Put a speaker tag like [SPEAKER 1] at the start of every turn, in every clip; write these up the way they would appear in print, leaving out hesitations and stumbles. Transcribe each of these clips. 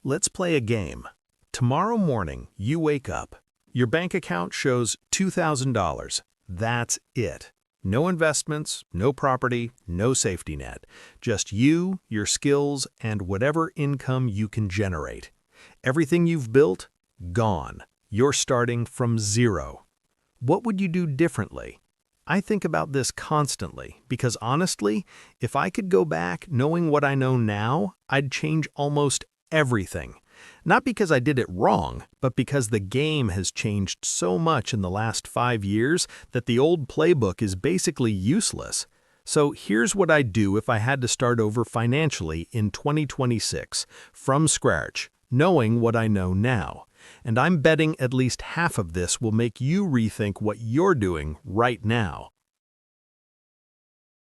[SPEAKER 1] Let's play a game. Tomorrow morning, you wake up. Your bank account shows $2,000. That's it. No investments, no property, no safety net. Just you, your skills, and whatever income you can generate. Everything you've built, gone. You're starting from zero. What would you do differently? I think about this constantly because honestly, if I could go back knowing what I know now, I'd change almost everything. Not because I did it wrong, but because the game has changed so much in the last 5 years that the old playbook is basically useless. So here's what I'd do if I had to start over financially in 2026, from scratch, knowing what I know now. And I'm betting at least half of this will make you rethink what you're doing right now.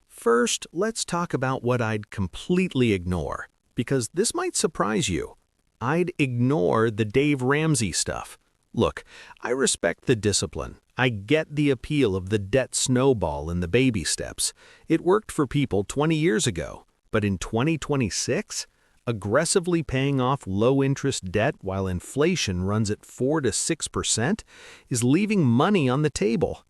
[SPEAKER 1] First, let's talk about what I'd completely ignore, because this might surprise you. I'd ignore the Dave Ramsey stuff. Look, I respect the discipline. I get the appeal of the debt snowball and the baby steps. It worked for people 20 years ago. But in 2026, aggressively paying off low-interest debt while inflation runs at 4 to 6% is leaving money on the table.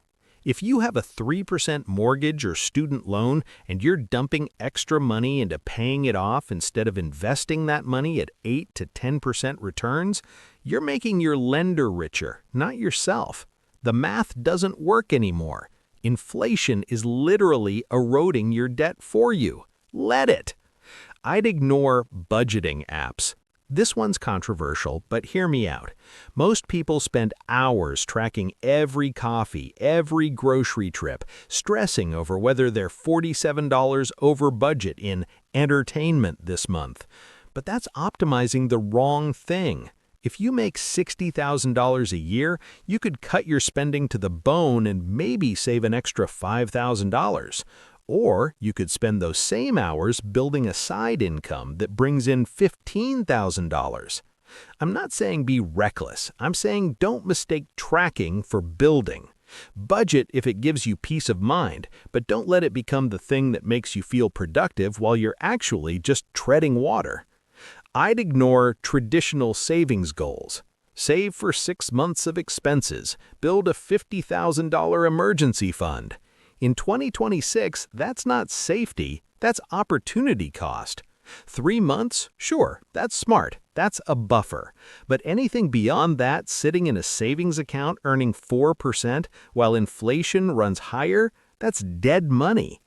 [SPEAKER 1] If you have a 3% mortgage or student loan and you're dumping extra money into paying it off instead of investing that money at 8 to 10% returns, you're making your lender richer, not yourself. The math doesn't work anymore. Inflation is literally eroding your debt for you. Let it. I'd ignore budgeting apps. This one's controversial, but hear me out. Most people spend hours tracking every coffee, every grocery trip, stressing over whether they're $47 over budget in entertainment this month. But that's optimizing the wrong thing. If you make $60,000 a year, you could cut your spending to the bone and maybe save an extra $5,000. Or you could spend those same hours building a side income that brings in $15,000. I'm not saying be reckless. I'm saying don't mistake tracking for building. Budget if it gives you peace of mind, but don't let it become the thing that makes you feel productive while you're actually just treading water. I'd ignore traditional savings goals. Save for 6 months of expenses. Build a $50,000 emergency fund. In 2026, that's not safety, that's opportunity cost. 3 months? Sure, that's smart, that's a buffer. But anything beyond that sitting in a savings account earning 4% while inflation runs higher, that's dead money.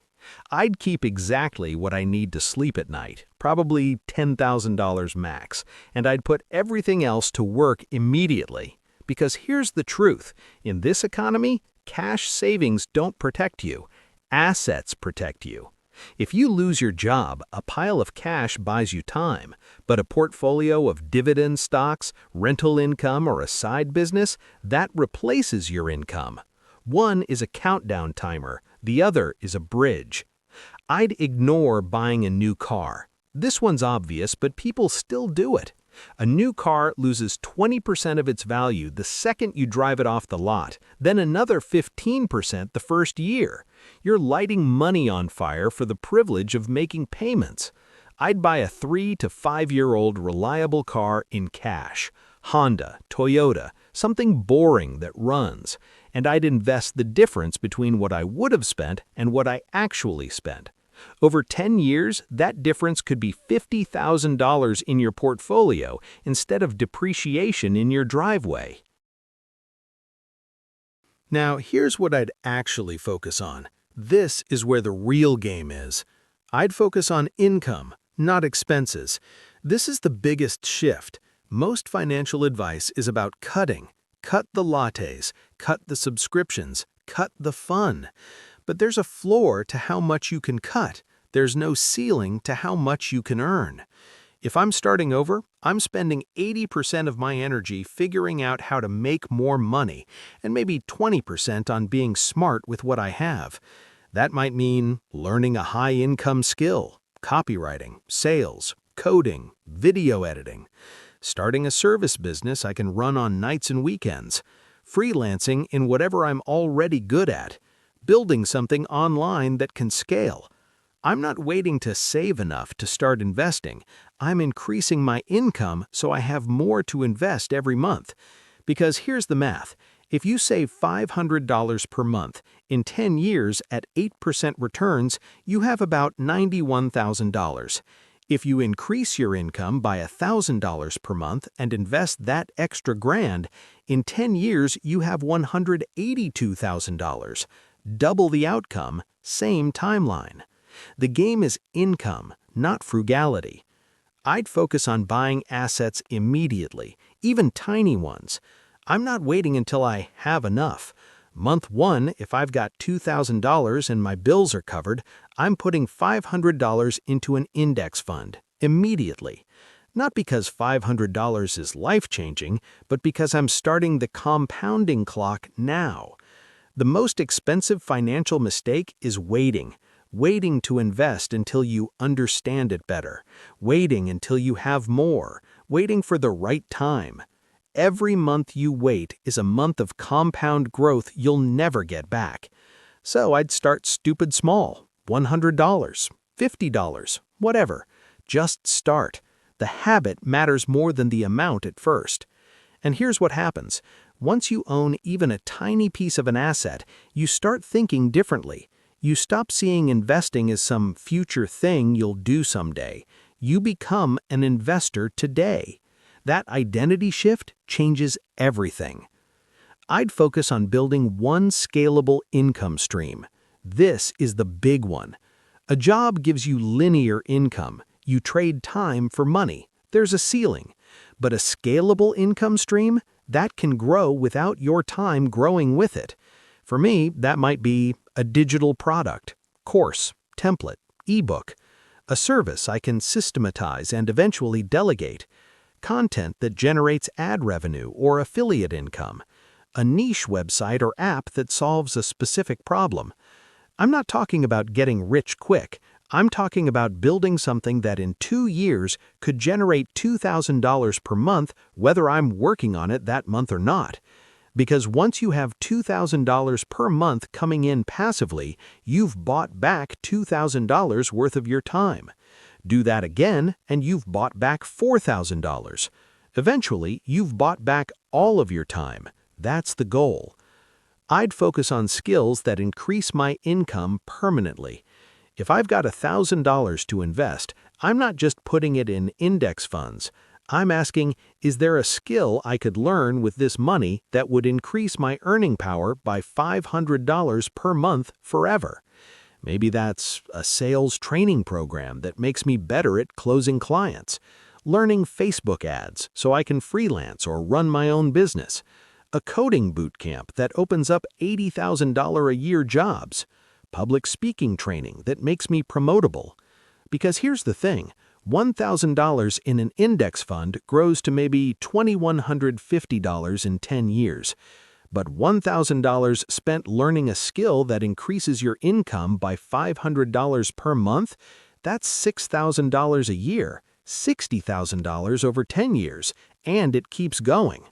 [SPEAKER 1] I'd keep exactly what I need to sleep at night, probably $10,000 max, and I'd put everything else to work immediately. Because here's the truth, in this economy, cash savings don't protect you. Assets protect you. If you lose your job, a pile of cash buys you time, but a portfolio of dividend stocks, rental income, or a side business, that replaces your income. One is a countdown timer, the other is a bridge. I'd ignore buying a new car. This one's obvious, but people still do it. A new car loses 20% of its value the second you drive it off the lot, then another 15% the first year. You're lighting money on fire for the privilege of making payments. I'd buy a 3 to 5-year-old reliable car in cash. Honda, Toyota, something boring that runs. And I'd invest the difference between what I would have spent and what I actually spent. Over 10 years, that difference could be $50,000 in your portfolio instead of depreciation in your driveway. Now, here's what I'd actually focus on. This is where the real game is. I'd focus on income, not expenses. This is the biggest shift. Most financial advice is about cutting. Cut the lattes, cut the subscriptions, cut the fun. But there's a floor to how much you can cut. There's no ceiling to how much you can earn. If I'm starting over, I'm spending 80% of my energy figuring out how to make more money and maybe 20% on being smart with what I have. That might mean learning a high-income skill, copywriting, sales, coding, video editing, starting a service business I can run on nights and weekends, freelancing in whatever I'm already good at, building something online that can scale. I'm not waiting to save enough to start investing. I'm increasing my income so I have more to invest every month. Because here's the math. If you save $500 per month, in 10 years at 8% returns, you have about $91,000. If you increase your income by $1,000 per month and invest that extra grand, in 10 years you have $182,000. Double the outcome, same timeline. The game is income, not frugality. I'd focus on buying assets immediately, even tiny ones. I'm not waiting until I have enough. Month 1, if I've got $2,000 and my bills are covered, I'm putting $500 into an index fund, immediately. Not because $500 is life-changing, but because I'm starting the compounding clock now. The most expensive financial mistake is waiting. Waiting to invest until you understand it better. Waiting until you have more. Waiting for the right time. Every month you wait is a month of compound growth you'll never get back. So I'd start stupid small. $100, $50, whatever. Just start. The habit matters more than the amount at first. And here's what happens. Once you own even a tiny piece of an asset, you start thinking differently. You stop seeing investing as some future thing you'll do someday. You become an investor today. That identity shift changes everything. I'd focus on building one scalable income stream. This is the big one. A job gives you linear income. You trade time for money. There's a ceiling. But a scalable income stream, that can grow without your time growing with it. For me, that might be a digital product, course, template, ebook, a service I can systematize and eventually delegate, content that generates ad revenue or affiliate income, a niche website or app that solves a specific problem. I'm not talking about getting rich quick. I'm talking about building something that in 2 years could generate $2,000 per month whether I'm working on it that month or not. Because once you have $2,000 per month coming in passively, you've bought back $2,000 worth of your time. Do that again, and you've bought back $4,000. Eventually, you've bought back all of your time. That's the goal. I'd focus on skills that increase my income permanently. If I've got $1,000 to invest, I'm not just putting it in index funds. I'm asking, is there a skill I could learn with this money that would increase my earning power by $500 per month forever? Maybe that's a sales training program that makes me better at closing clients, learning Facebook ads so I can freelance or run my own business, a coding boot camp that opens up $80,000 a year jobs, public speaking training that makes me promotable. Because here's the thing. $1,000 in an index fund grows to maybe $2,150 in 10 years. But $1,000 spent learning a skill that increases your income by $500 per month, that's $6,000 a year, $60,000 over 10 years, and it keeps going.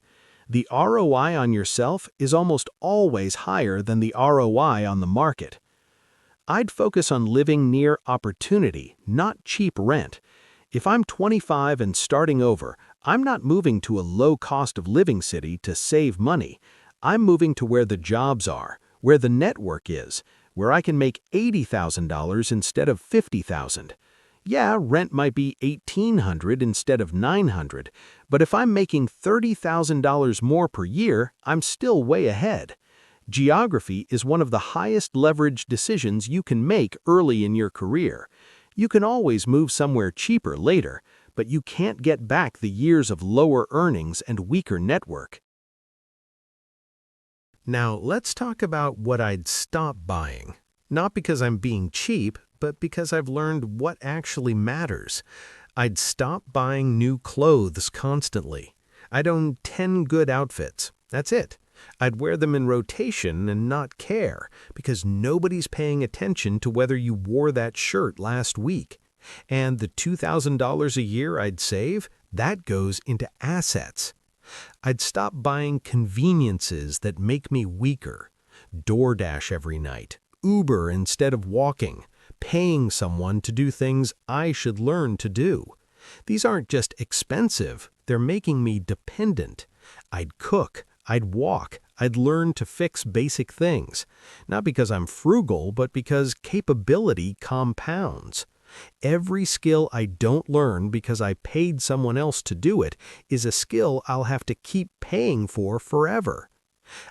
[SPEAKER 1] The ROI on yourself is almost always higher than the ROI on the market. I'd focus on living near opportunity, not cheap rent. If I'm 25 and starting over, I'm not moving to a low cost of living city to save money. I'm moving to where the jobs are, where the network is, where I can make $80,000 instead of $50,000. Yeah, rent might be $1,800 instead of $900, but if I'm making $30,000 more per year, I'm still way ahead. Geography is one of the highest leverage decisions you can make early in your career. You can always move somewhere cheaper later, but you can't get back the years of lower earnings and weaker network. Now, let's talk about what I'd stop buying. Not because I'm being cheap, but because I've learned what actually matters. I'd stop buying new clothes constantly. I'd own 10 good outfits. That's it. I'd wear them in rotation and not care, because nobody's paying attention to whether you wore that shirt last week. And the $2,000 a year I'd save, that goes into assets. I'd stop buying conveniences that make me weaker. DoorDash every night, Uber instead of walking, paying someone to do things I should learn to do. These aren't just expensive, they're making me dependent. I'd cook, I'd walk, I'd learn to fix basic things. Not because I'm frugal, but because capability compounds. Every skill I don't learn because I paid someone else to do it is a skill I'll have to keep paying for forever.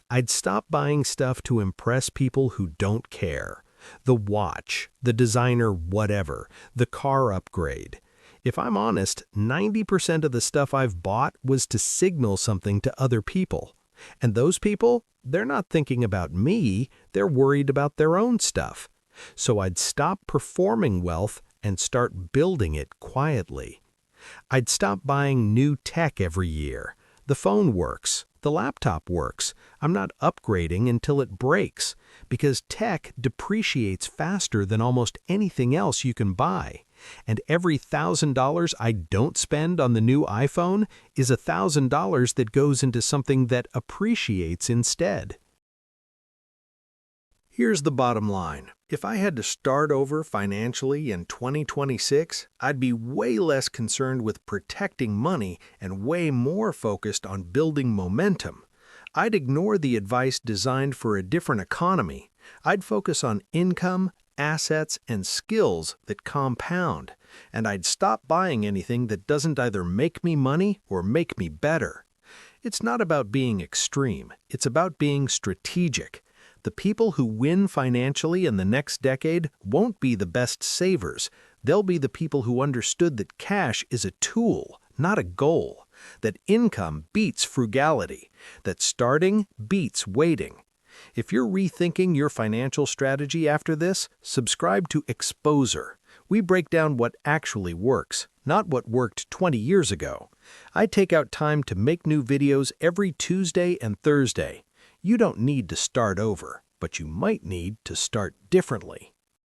[SPEAKER 1] I'd stop buying stuff to impress people who don't care. The watch, the designer whatever, the car upgrade. If I'm honest, 90% of the stuff I've bought was to signal something to other people. And those people, they're not thinking about me, they're worried about their own stuff. So I'd stop performing wealth and start building it quietly. I'd stop buying new tech every year. The phone works. The laptop works. I'm not upgrading until it breaks, because tech depreciates faster than almost anything else you can buy. And every $1,000 I don't spend on the new iPhone is $1,000 that goes into something that appreciates instead. Here's the bottom line. If I had to start over financially in 2026, I'd be way less concerned with protecting money and way more focused on building momentum. I'd ignore the advice designed for a different economy. I'd focus on income, assets, and skills that compound. And I'd stop buying anything that doesn't either make me money or make me better. It's not about being extreme. It's about being strategic. The people who win financially in the next decade won't be the best savers. They'll be the people who understood that cash is a tool, not a goal, that income beats frugality, that starting beats waiting. If you're rethinking your financial strategy after this, subscribe to Expozer. We break down what actually works, not what worked 20 years ago. I take out time to make new videos every Tuesday and Thursday. You don't need to start over, but you might need to start differently.